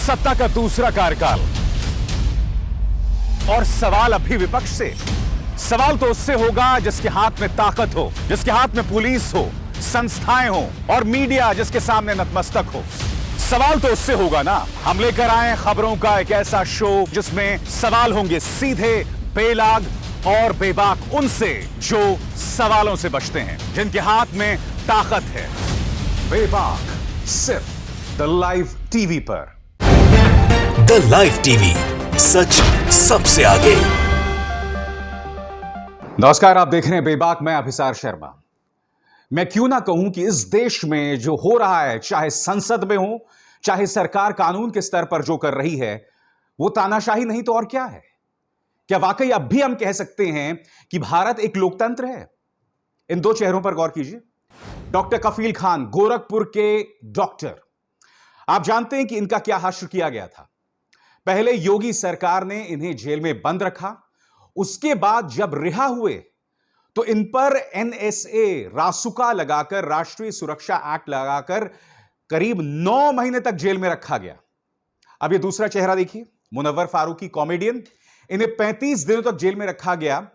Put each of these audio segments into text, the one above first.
सत्ता का दूसरा कार्यकाल। और सवाल अभी विपक्ष से, सवाल तो उससे होगा जिसके हाथ में ताकत हो, जिसके हाथ में पुलिस हो, संस्थाएं हो और मीडिया जिसके सामने नतमस्तक हो। सवाल तो उससे होगा ना। हम लेकर आए खबरों का एक ऐसा शो जिसमें सवाल होंगे सीधे, बेलाग और बेबाक उनसे जो सवालों से बचते हैं, जिनके हाथ में ताकत है। बेबाक सिर्फ द लाइव टीवी पर। द लाइव टीवी, सच सबसे आगे। नमस्कार, आप देख रहे हैं बेबाक, मैं अभिसार शर्मा। मैं क्यों ना कहूं कि इस देश में जो हो रहा है, चाहे संसद में हो, चाहे सरकार कानून के स्तर पर जो कर रही है, वो तानाशाही नहीं तो और क्या है। क्या वाकई अब भी हम कह सकते हैं कि भारत एक लोकतंत्र है? इन दो चेहरों पर गौर कीजिए। डॉक्टर कफील खान, गोरखपुर के डॉक्टर, आप जानते हैं कि इनका क्या हश्र किया गया था। पहले योगी सरकार ने इन्हें जेल में बंद रखा, उसके बाद जब रिहा हुए तो इन पर एनएसए, रासुका लगाकर, राष्ट्रीय सुरक्षा एक्ट लगाकर करीब 9 महीने तक जेल में रखा गया। अब ये दूसरा चेहरा देखिए, मुनव्वर फारूकी, कॉमेडियन, इन्हें 35 दिनों तक जेल में रखा गया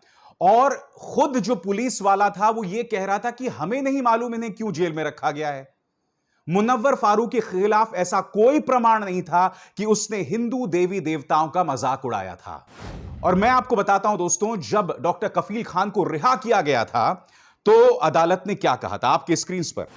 और खुद जो पुलिस वाला था वो ये कह रहा था कि हमें नहीं मालूम इन्हें क्यों जेल में रखा गया है। मुनव्वर फारूकी के खिलाफ ऐसा कोई प्रमाण नहीं था कि उसने हिंदू देवी देवताओं का मजाक उड़ाया था। और मैं आपको बताता हूं दोस्तों, जब डॉक्टर कफील खान को रिहा किया गया था तो अदालत ने क्या कहा था, आपके स्क्रीन पर।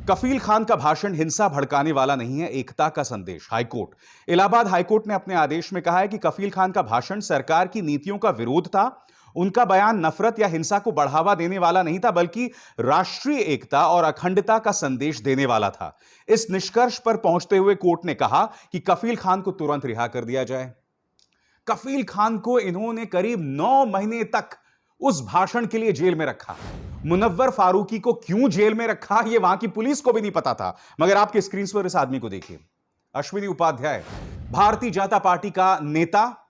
कफील खान का भाषण हिंसा भड़काने वाला नहीं है, एकता का संदेश। हाईकोर्ट, इलाहाबाद हाईकोर्ट ने अपने आदेश में कहा है कि कफील खान का भाषण सरकार की नीतियों का विरोध था। उनका बयान नफरत या हिंसा को बढ़ावा देने वाला नहीं था, बल्कि राष्ट्रीय एकता और अखंडता का संदेश देने वाला था। इस निष्कर्ष पर पहुंचते हुए कोर्ट ने कहा कि कफील खान को तुरंत रिहा कर दिया जाए। कफील खान को इन्होंने करीब 9 महीने तक उस भाषण के लिए जेल में रखा। मुनव्वर फारूकी को क्यों जेल में रखा, यह वहां की पुलिस को भी नहीं पता था। मगर आपके स्क्रीन पर इस आदमी को देखिए, अश्विनी उपाध्याय, भारतीय जनता पार्टी का नेता,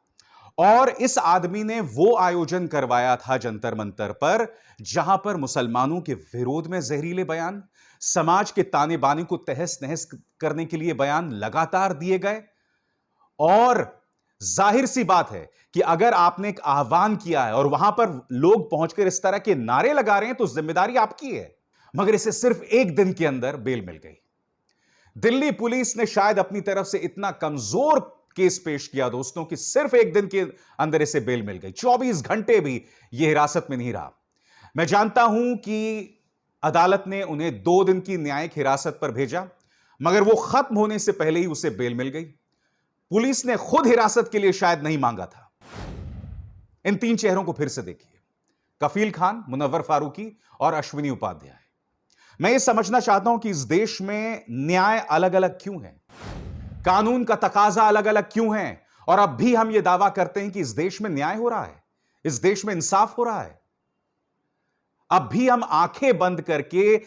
और इस आदमी ने वो आयोजन करवाया था जंतर मंतर पर जहां पर मुसलमानों के विरोध में जहरीले बयान, समाज के ताने बाने को तहस नहस करने के लिए बयान लगातार दिए गए। और जाहिर सी बात है कि अगर आपने एक आह्वान किया है और वहां पर लोग पहुंचकर इस तरह के नारे लगा रहे हैं तो जिम्मेदारी आपकी है। मगर इसे सिर्फ एक दिन के अंदर बेल मिल गई। दिल्ली पुलिस ने शायद अपनी तरफ से इतना कमजोर केस पेश किया दोस्तों कि सिर्फ एक दिन के अंदर इसे बेल मिल गई। 24 घंटे भी यह हिरासत में नहीं रहा। मैं जानता हूं कि अदालत ने उन्हें 2 दिन की न्यायिक हिरासत पर भेजा, मगर वो खत्म होने से पहले ही उसे बेल मिल गई। पुलिस ने खुद हिरासत के लिए शायद नहीं मांगा था। इन 3 चेहरों को फिर से देखिए, कफील खान, मुनव्वर फारूकी और अश्विनी उपाध्याय। मैं यह समझना चाहता हूं कि इस देश में न्याय अलग अलग क्यों है, कानून का तकाजा अलग अलग क्यों है, और अब भी हम यह दावा करते हैं कि इस देश में न्याय हो रहा है, इस देश में इंसाफ हो रहा है। अब भी हम आंखें बंद करके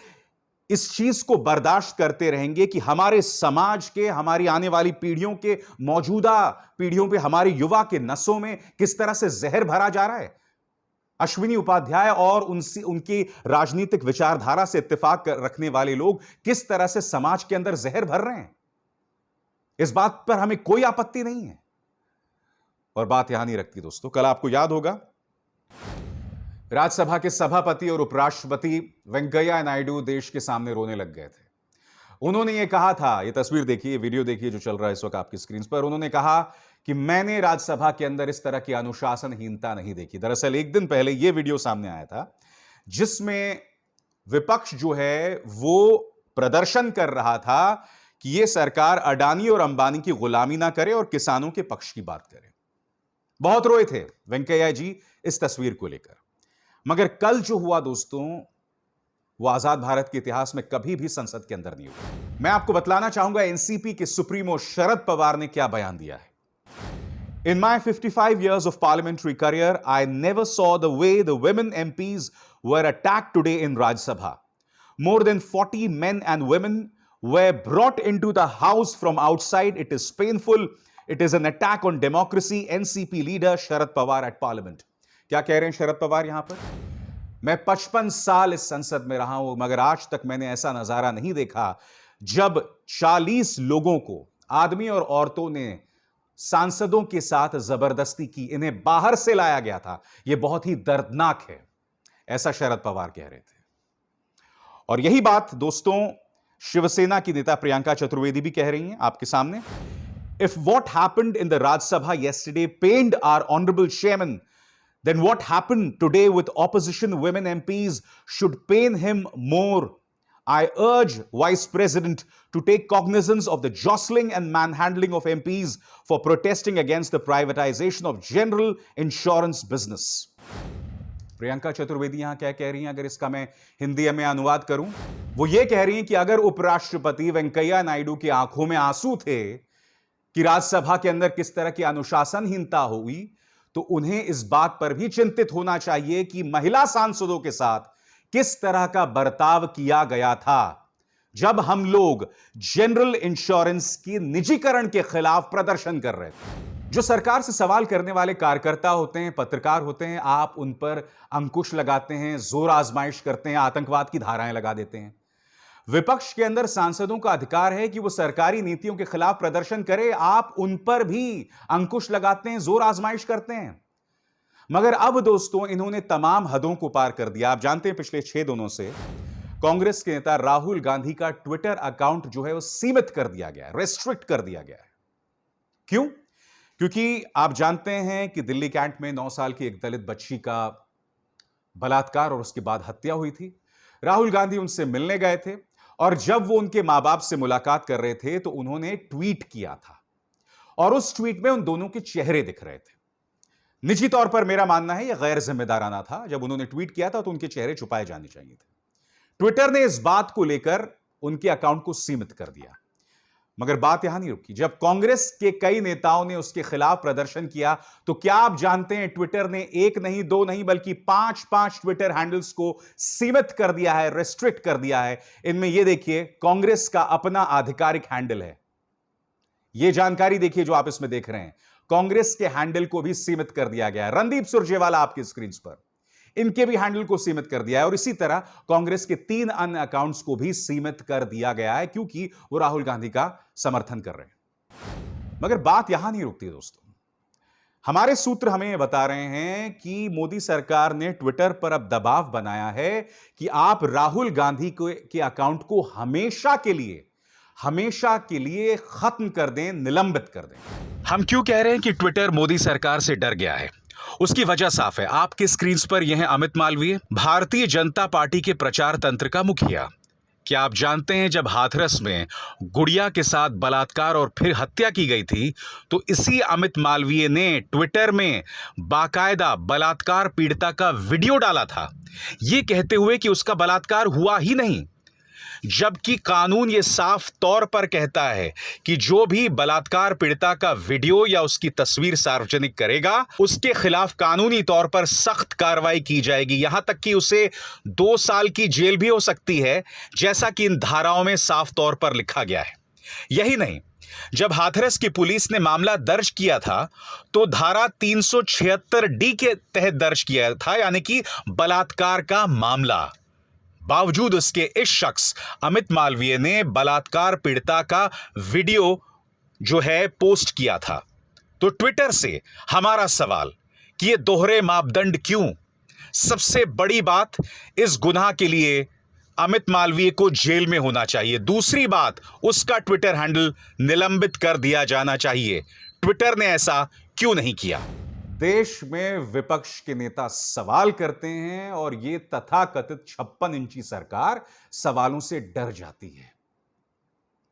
इस चीज को बर्दाश्त करते रहेंगे कि हमारे समाज के, हमारी आने वाली पीढ़ियों के, मौजूदा पीढ़ियों पे, हमारे युवा के नसों में किस तरह से जहर भरा जा रहा है। अश्विनी उपाध्याय और उनकी राजनीतिक विचारधारा से इत्तेफाक रखने वाले लोग किस तरह से समाज के अंदर जहर भर रहे हैं, इस बात पर हमें कोई आपत्ति नहीं है। और बात यहां नहीं रखती दोस्तों, कल आपको याद होगा राज्यसभा के सभापति और उपराष्ट्रपति वेंकैया नायडू देश के सामने रोने लग गए थे। उन्होंने यह कहा था, यह तस्वीर देखिए, वीडियो देखिए जो चल रहा है इस वक्त आपकी स्क्रीन पर। उन्होंने कहा कि मैंने राज्यसभा के अंदर इस तरह की अनुशासनहीनता नहीं देखी। दरअसल एक दिन पहले यह वीडियो सामने आया था जिसमें विपक्ष जो है वो प्रदर्शन कर रहा था कि यह सरकार अडानी और अंबानी की गुलामी ना करे और किसानों के पक्ष की बात करे। बहुत रोए थे वेंकैया जी इस तस्वीर को लेकर। मगर कल जो हुआ दोस्तों, वो आजाद भारत के इतिहास में कभी भी संसद के अंदर नहीं हुआ। मैं आपको बतलाना चाहूंगा एनसीपी के सुप्रीमो शरद पवार ने क्या बयान दिया है। In my 55 years of parliamentary career, I never saw the way the women MPs were attacked today in Rajya Sabha. More than 40 men and women were brought into the house from outside. It is painful. It is an attack on democracy. NCP leader Sharad Pawar at Parliament. क्या कह रहे हैं शरद पवार यहां पर? मैं 55 साल इस संसद में रहा हूं, मगर आज तक मैंने ऐसा नजारा नहीं देखा जब 40 लोगों को आदमी और औरतों ने सांसदों के साथ जबरदस्ती की, इन्हें बाहर से लाया गया था, यह बहुत ही दर्दनाक है, ऐसा शरद पवार कह रहे थे। और यही बात दोस्तों शिवसेना की नेता प्रियंका चतुर्वेदी भी कह रही हैं आपके सामने। If what happened in the Rajya Sabha yesterday pained our honorable chairman, then what happened today with opposition women MPs should pain him more. I urge Vice President to take cognizance of the jostling and manhandling of MPs for protesting against the privatization of general insurance business. Priyanka Chaturvedi यहां क्या कह रही हैं, अगर इसका मैं हिंदी में अनुवाद करूं, वो ये कह रही हैं कि अगर उपराष्ट्रपति वेंकैया नायडू की आंखों में आंसू थे कि राज्यसभा के अंदर किस तरह की अनुशासनहीनता हुई, तो उन्हें इस बात पर भी चिंतित होना चाहिए कि महिला सांसदों के साथ किस तरह का बर्ताव किया गया था जब हम लोग जनरल इंश्योरेंस की निजीकरण के खिलाफ प्रदर्शन कर रहे थे। जो सरकार से सवाल करने वाले कार्यकर्ता होते हैं, पत्रकार होते हैं, आप उन पर अंकुश लगाते हैं, जोर आजमाइश करते हैं, आतंकवाद की धाराएं लगा देते हैं। विपक्ष के अंदर सांसदों का अधिकार है कि वो सरकारी नीतियों के खिलाफ प्रदर्शन करे, आप उन पर भी अंकुश लगाते हैं, जोर आजमाइश करते हैं। मगर अब दोस्तों इन्होंने तमाम हदों को पार कर दिया। आप जानते हैं पिछले 6 दिनों से कांग्रेस के नेता राहुल गांधी का ट्विटर अकाउंट जो है वो सीमित कर दिया गया है, रेस्ट्रिक्ट कर दिया गया है। क्यों? क्योंकि आप जानते हैं कि दिल्ली कैंट में 9 साल की एक दलित बच्ची का बलात्कार और उसके बाद हत्या हुई थी। राहुल गांधी उनसे मिलने गए थे और जब वो उनके मां बाप से मुलाकात कर रहे थे तो उन्होंने ट्वीट किया था और उस ट्वीट में उन दोनों के चेहरे दिख रहे थे। निजी तौर पर मेरा मानना है यह गैर जिम्मेदाराना था। जब उन्होंने ट्वीट किया था तो उनके चेहरे छुपाए जाने चाहिए थे। ट्विटर ने इस बात को लेकर उनके अकाउंट को सीमित कर दिया। मगर बात यहां नहीं रुकी। जब कांग्रेस के कई नेताओं ने उसके खिलाफ प्रदर्शन किया तो क्या आप जानते हैं ट्विटर ने 1 नहीं 2 नहीं बल्कि 5 ट्विटर हैंडल्स को सीमित कर दिया है, रेस्ट्रिक्ट कर दिया है। इनमें यह देखिए कांग्रेस का अपना आधिकारिक हैंडल है। यह जानकारी देखिए जो आप इसमें देख रहे हैं, कांग्रेस के हैंडल को भी सीमित कर दिया गया है। रणदीप सुरजेवाला आपकी स्क्रीन पर, इनके भी हैंडल को सीमित कर दिया है और इसी तरह कांग्रेस के 3 अन्य अकाउंट्स को भी सीमित कर दिया गया है क्योंकि वो राहुल गांधी का समर्थन कर रहे हैं। मगर बात यहां नहीं रुकती दोस्तों। हमारे सूत्र हमें यह बता रहे हैं कि मोदी सरकार ने ट्विटर पर अब दबाव बनाया है कि आप राहुल गांधी के अकाउंट को हमेशा के लिए खत्म कर दें, निलंबित कर दें। हम क्यों कह रहे हैं कि ट्विटर मोदी सरकार से डर गया है? उसकी वजह साफ है। आपके स्क्रीन पर यह है अमित मालवीय, भारतीय जनता पार्टी के प्रचार तंत्र का मुखिया। क्या आप जानते हैं जब हाथरस में गुड़िया के साथ बलात्कार और फिर हत्या की गई थी तो इसी अमित मालवीय ने ट्विटर में बाकायदा बलात्कार पीड़िता का वीडियो डाला था, यह कहते हुए कि उसका बलात्कार हुआ ही नहीं, जबकि कानून यह साफ तौर पर कहता है कि जो भी बलात्कार पीड़िता का वीडियो या उसकी तस्वीर सार्वजनिक करेगा उसके खिलाफ कानूनी तौर पर सख्त कार्रवाई की जाएगी, यहां तक कि उसे 2 साल की जेल भी हो सकती है, जैसा कि इन धाराओं में साफ तौर पर लिखा गया है। यही नहीं, जब हाथरस की पुलिस ने मामला दर्ज किया था तो धारा 376D के तहत दर्ज किया था, यानी कि बलात्कार का मामला। बावजूद उसके इस शख्स अमित मालवीय ने बलात्कार पीड़िता का वीडियो जो है पोस्ट किया था। तो ट्विटर से हमारा सवाल कि ये दोहरे मापदंड क्यों? सबसे बड़ी बात, इस गुनाह के लिए अमित मालवीय को जेल में होना चाहिए। दूसरी बात, उसका ट्विटर हैंडल निलंबित कर दिया जाना चाहिए। ट्विटर ने ऐसा क्यों नहीं किया? देश में विपक्ष के नेता सवाल करते हैं और ये तथाकथित 56 इंची सरकार सवालों से डर जाती है।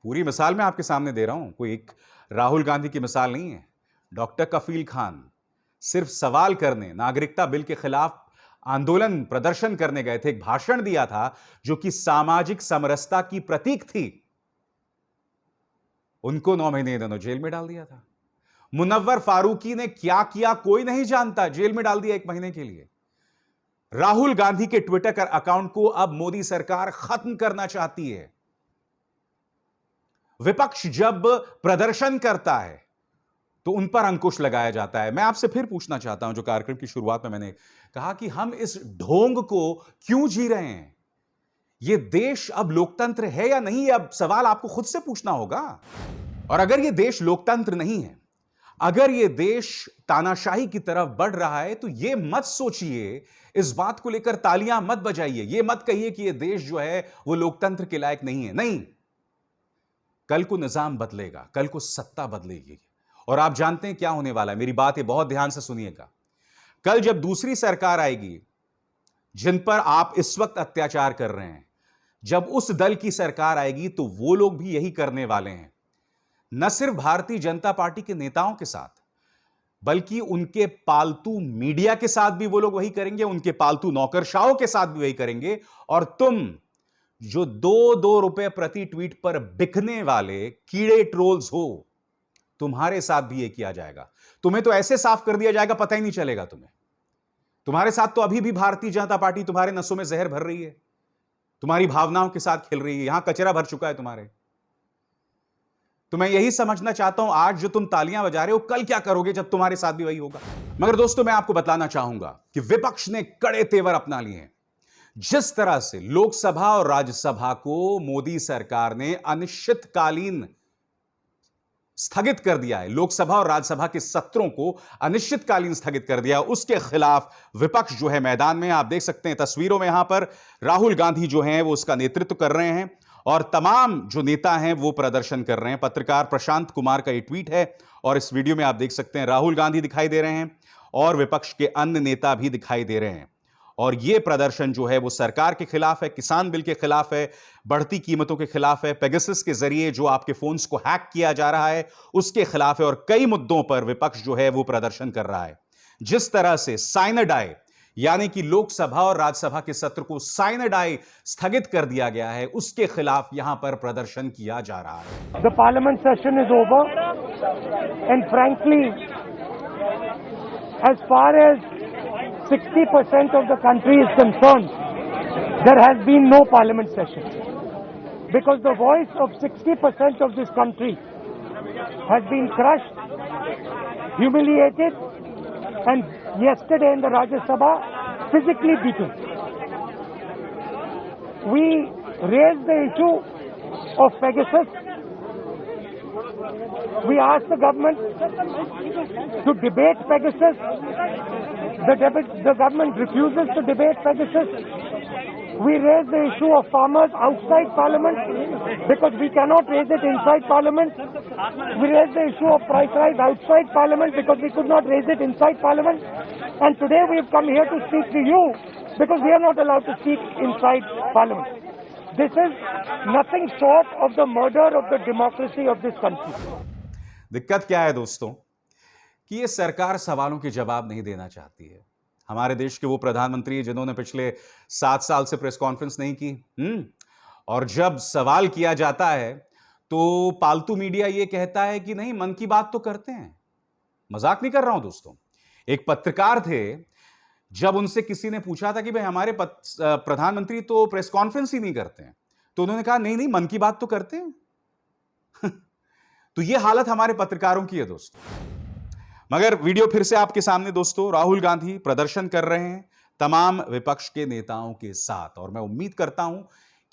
पूरी मिसाल मैं आपके सामने दे रहा हूं, कोई एक राहुल गांधी की मिसाल नहीं है। डॉक्टर कफील खान सिर्फ सवाल करने, नागरिकता बिल के खिलाफ आंदोलन प्रदर्शन करने गए थे, एक भाषण दिया था जो कि सामाजिक समरसता की प्रतीक थी। उनको 9 महीने इन्होंने जेल में डाल दिया था। मुनव्वर फारूकी ने क्या किया कोई नहीं जानता, जेल में डाल दिया 1 महीने के लिए। राहुल गांधी के ट्विटर का अकाउंट को अब मोदी सरकार खत्म करना चाहती है। विपक्ष जब प्रदर्शन करता है तो उन पर अंकुश लगाया जाता है। मैं आपसे फिर पूछना चाहता हूं, जो कार्यक्रम की शुरुआत में मैंने कहा कि हम इस ढोंग को क्यों जी रहे हैं? यह देश अब लोकतंत्र है या नहीं? अब सवाल आपको खुद से पूछना होगा। और अगर यह देश लोकतंत्र नहीं है, अगर यह देश तानाशाही की तरफ बढ़ रहा है, तो यह मत सोचिए, इस बात को लेकर तालियां मत बजाइए, यह मत कहिए कि यह देश जो है वो लोकतंत्र के लायक नहीं है। नहीं, कल को निजाम बदलेगा, कल को सत्ता बदलेगी, और आप जानते हैं क्या होने वाला है। मेरी बात ये बहुत ध्यान से सुनिएगा। कल जब दूसरी सरकार आएगी जिन पर आप इस वक्त अत्याचार कर रहे हैं, जब उस दल की सरकार आएगी तो वो लोग भी यही करने वाले हैं। न सिर्फ भारतीय जनता पार्टी के नेताओं के साथ, बल्कि उनके पालतू मीडिया के साथ भी वो लोग वही करेंगे, उनके पालतू नौकरशाहों के साथ भी वही करेंगे। और तुम जो 2-2 रुपए प्रति ट्वीट पर बिकने वाले कीड़े ट्रोल्स हो, तुम्हारे साथ भी ये किया जाएगा। तुम्हें तो ऐसे साफ कर दिया जाएगा, पता ही नहीं चलेगा तुम्हें। तुम्हारे साथ तो अभी भी भारतीय जनता पार्टी तुम्हारे नसों में जहर भर रही है, तुम्हारी भावनाओं के साथ खेल रही है, यहां कचरा भर चुका है तुम्हारे। तो मैं यही समझना चाहता हूं, आज जो तुम तालियां बजा रहे हो, कल क्या करोगे जब तुम्हारे साथ भी वही होगा। मगर दोस्तों, मैं आपको बताना चाहूंगा कि विपक्ष ने कड़े तेवर अपना लिए हैं। जिस तरह से लोकसभा और राज्यसभा को मोदी सरकार ने अनिश्चितकालीन स्थगित कर दिया है, लोकसभा और राज्यसभा के सत्रों को अनिश्चितकालीन स्थगित कर दिया, उसके खिलाफ विपक्ष जो है मैदान में। आप देख सकते हैं तस्वीरों में, यहां पर राहुल गांधी जो हैं वो उसका नेतृत्व कर रहे हैं और तमाम जो नेता हैं वो प्रदर्शन कर रहे हैं। पत्रकार प्रशांत कुमार का ये ट्वीट है और इस वीडियो में आप देख सकते हैं राहुल गांधी दिखाई दे रहे हैं और विपक्ष के अन्य नेता भी दिखाई दे रहे हैं। और यह प्रदर्शन जो है वो सरकार के खिलाफ है, किसान बिल के खिलाफ है, बढ़ती कीमतों के खिलाफ है, पेगासस के जरिए जो आपके फोन्स को हैक किया जा रहा है उसके खिलाफ है, और कई मुद्दों पर विपक्ष जो है वो प्रदर्शन कर रहा है। जिस तरह से साइनडाई यानी कि लोकसभा और राज्यसभा के सत्र को साइनडाई स्थगित कर दिया गया है, उसके खिलाफ यहां पर प्रदर्शन किया जा रहा है। The parliament session is over, and frankly, as far as 60% of the country is concerned, there has been no parliament session, because the voice of 60% of this country has been crushed, humiliated, and yesterday in the Rajya Sabha physically beaten. We raised the issue of Pegasus. We asked the government to debate Pegasus. The government refuses to debate Pegasus. We raised the issue of farmers outside Parliament because we cannot raise it inside Parliament. We raised the issue of price rise outside Parliament because we could not raise it inside Parliament. And today we have come here to speak to you because we are not allowed to speak inside Parliament. This is nothing short of the murder of the democracy of this country. दिक्कत क्या है दोस्तों कि ये सरकार सवालों के जवाब नहीं देना चाहती है। हमारे देश के वो प्रधानमंत्री जिन्होंने पिछले 7 साल से प्रेस कॉन्फ्रेंस नहीं की, और जब सवाल किया जाता है तो पालतू मीडिया ये कहता है कि नहीं, मन की बात तो करते हैं। मजाक नहीं कर रहा हूं दोस्तों। एक पत्रकार थे, जब उनसे किसी ने पूछा था कि भाई हमारे प्रधानमंत्री तो प्रेस कॉन्फ्रेंस ही नहीं करते हैं, तो उन्होंने कहा नहीं नहीं, मन की बात तो करते हैं। तो ये हालत हमारे पत्रकारों की है दोस्तों। मगर वीडियो फिर से आपके सामने दोस्तों, राहुल गांधी प्रदर्शन कर रहे हैं तमाम विपक्ष के नेताओं के साथ, और मैं उम्मीद करता हूं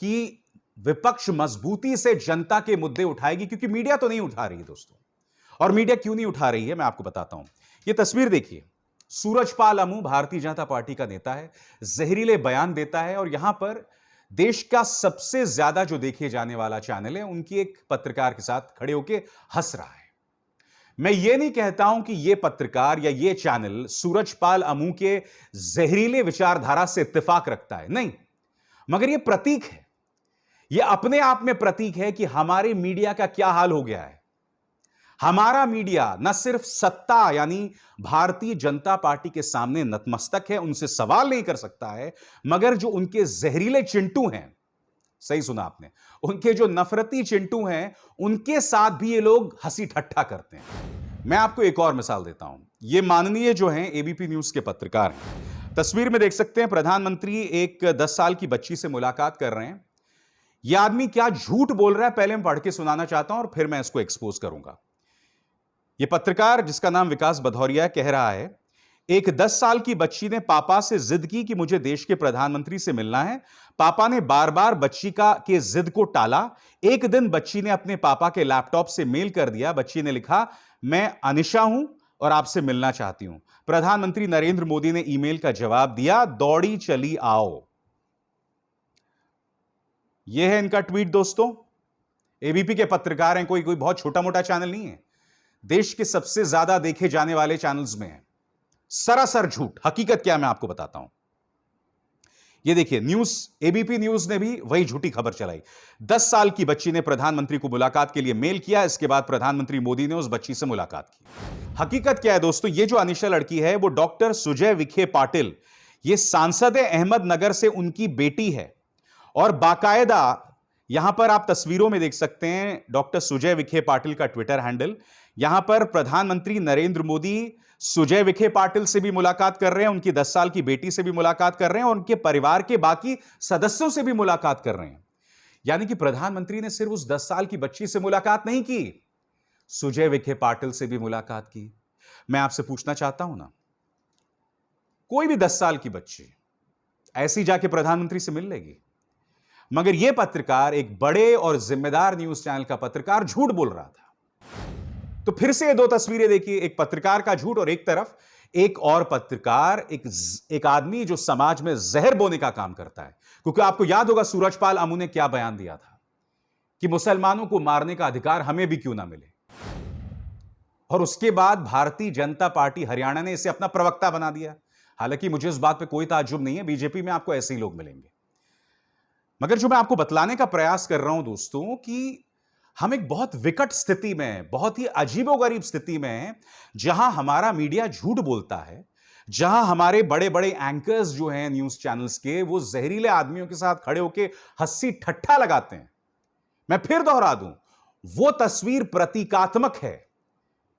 कि विपक्ष मजबूती से जनता के मुद्दे उठाएगी, क्योंकि मीडिया तो नहीं उठा रही है दोस्तों। और मीडिया क्यों नहीं उठा रही है मैं आपको बताता हूं। ये तस्वीर देखिए, सूरजपाल अमू भारतीय जनता पार्टी का नेता है, जहरीले बयान देता है, और यहां पर देश का सबसे ज्यादा जो देखे जाने वाला चैनल है उनकी एक पत्रकार के साथ खड़े होकर हंस रहा है। मैं ये नहीं कहता हूं कि ये पत्रकार या ये चैनल सूरजपाल अमू के जहरीले विचारधारा से इत्तेफाक रखता है, नहीं, मगर ये प्रतीक है, ये अपने आप में प्रतीक है कि हमारे मीडिया का क्या हाल हो गया है। हमारा मीडिया न सिर्फ सत्ता यानी भारतीय जनता पार्टी के सामने नतमस्तक है, उनसे सवाल नहीं कर सकता है, मगर जो उनके जहरीले चिंटू हैं, सही सुना आपने, उनके जो नफरती चिंटू हैं, उनके साथ भी ये लोग हंसी ठट्ठा करते हैं। मैं आपको एक और मिसाल देता हूं। ये माननीय जो हैं एबीपी न्यूज के पत्रकार हैं। तस्वीर में देख सकते हैं प्रधानमंत्री एक 10 साल की बच्ची से मुलाकात कर रहे हैं। यह आदमी क्या झूठ बोल रहा है, पहले मैं पढ़ के सुनाना चाहता हूं और फिर मैं इसको एक्सपोज करूंगा। यह पत्रकार, जिसका नाम विकास भदौरिया, कह रहा है एक 10 साल की बच्ची ने पापा से जिद की कि मुझे देश के प्रधानमंत्री से मिलना है। पापा ने बार बार बच्ची के जिद को टाला। एक दिन बच्ची ने अपने पापा के लैपटॉप से मेल कर दिया। बच्ची ने लिखा, मैं अनिशा हूं और आपसे मिलना चाहती हूं। प्रधानमंत्री नरेंद्र मोदी ने ईमेल का जवाब दिया, दौड़ी चली आओ। यह है इनका ट्वीट दोस्तों। एबीपी के पत्रकार हैं, कोई बहुत छोटा मोटा चैनल नहीं है, देश के सबसे ज्यादा देखे जाने वाले चैनल्स में है। सरासर झूठ। हकीकत क्या मैं आपको बताता हूं। यह देखिए, न्यूज, एबीपी न्यूज ने भी वही झूठी खबर चलाई। 10 साल की बच्ची ने प्रधानमंत्री को मुलाकात के लिए मेल किया। इसके बाद प्रधानमंत्री मोदी ने उस बच्ची से मुलाकात की। हकीकत क्या है दोस्तों, यह जो अनिशा लड़की है वो डॉक्टर सुजय विखे पाटिल, यह सांसद अहमदनगर से उनकी बेटी है। और बाकायदा यहां पर आप तस्वीरों में देख सकते हैं डॉक्टर सुजय विखे पाटिल का ट्विटर हैंडल। यहां पर प्रधानमंत्री नरेंद्र मोदी सुजय विखे पाटिल से भी मुलाकात कर रहे हैं, उनकी 10 साल की बेटी से भी मुलाकात कर रहे हैं और उनके परिवार के बाकी सदस्यों से भी मुलाकात कर रहे हैं। यानी कि प्रधानमंत्री ने सिर्फ उस 10 साल की बच्ची से मुलाकात नहीं की, सुजय विखे पाटिल से भी मुलाकात की। मैं आपसे पूछना चाहता हूं ना, कोई भी 10 साल की बच्ची ऐसी जाके प्रधानमंत्री से मिल लेगी? मगर यह पत्रकार, एक बड़े और जिम्मेदार न्यूज चैनल का पत्रकार, झूठ बोल रहा था। तो फिर से ये दो तस्वीरें देखिए, एक पत्रकार का झूठ और एक तरफ एक और पत्रकार, एक आदमी जो समाज में जहर बोने का काम करता है। क्योंकि आपको याद होगा सूरजपाल अमू ने क्या बयान दिया था कि मुसलमानों को मारने का अधिकार हमें भी क्यों ना मिले। और उसके बाद भारतीय जनता पार्टी हरियाणा ने इसे अपना प्रवक्ता बना दिया। हालांकि मुझे इस बात पर कोई ताज्जुब नहीं है, बीजेपी में आपको ऐसे ही लोग मिलेंगे। मगर जो मैं आपको बतलाने का प्रयास कर रहा हूं दोस्तों कि हम एक बहुत विकट स्थिति में, बहुत ही अजीबोगरीब स्थिति में हैं, जहां हमारा मीडिया झूठ बोलता है, जहां हमारे बड़े बड़े एंकर्स जो हैं न्यूज चैनल्स के, वो जहरीले आदमियों के साथ खड़े होकर हंसी ठट्ठा लगाते हैं। मैं फिर दोहरा दूं, वो तस्वीर प्रतीकात्मक है।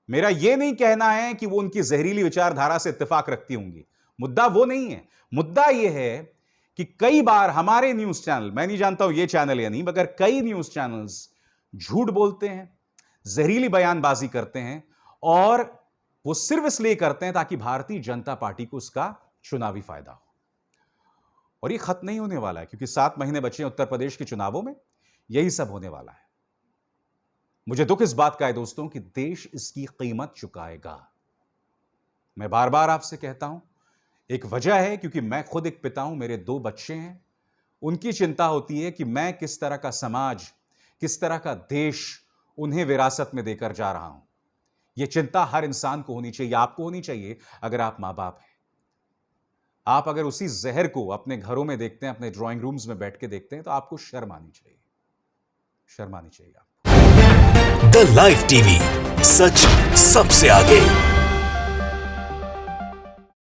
मेरा यह नहीं कहना है कि वो उनकी जहरीली विचारधारा से इत्तेफाक रखती होंगी, मुद्दा वो नहीं है। मुद्दा यह है कि कई बार हमारे न्यूज चैनल, मैं नहीं जानता हूं ये चैनल या नहीं, मगर कई न्यूज चैनल्स झूठ बोलते हैं, जहरीली बयानबाजी करते हैं, और वो सिर्फ इसलिए करते हैं ताकि भारतीय जनता पार्टी को उसका चुनावी फायदा हो। और ये खत्म नहीं होने वाला है, क्योंकि 7 महीने बचे हैं उत्तर प्रदेश के चुनावों में, यही सब होने वाला है। मुझे दुख इस बात का है दोस्तों कि देश इसकी कीमत चुकाएगा। मैं बार बार आपसे कहता हूं, एक वजह है क्योंकि मैं खुद एक पिता हूं, मेरे 2 बच्चे हैं। उनकी चिंता होती है कि मैं किस तरह का समाज, किस तरह का देश उन्हें विरासत में देकर जा रहा हूं। यह चिंता हर इंसान को होनी चाहिए, आपको होनी चाहिए अगर आप मां बाप हैं। आप अगर उसी जहर को अपने घरों में देखते हैं, अपने ड्राइंग रूम्स में बैठ के देखते हैं, तो आपको शर्म आनी चाहिए, शर्म आनी चाहिए। द लाइव टीवी, सच सबसे आगे।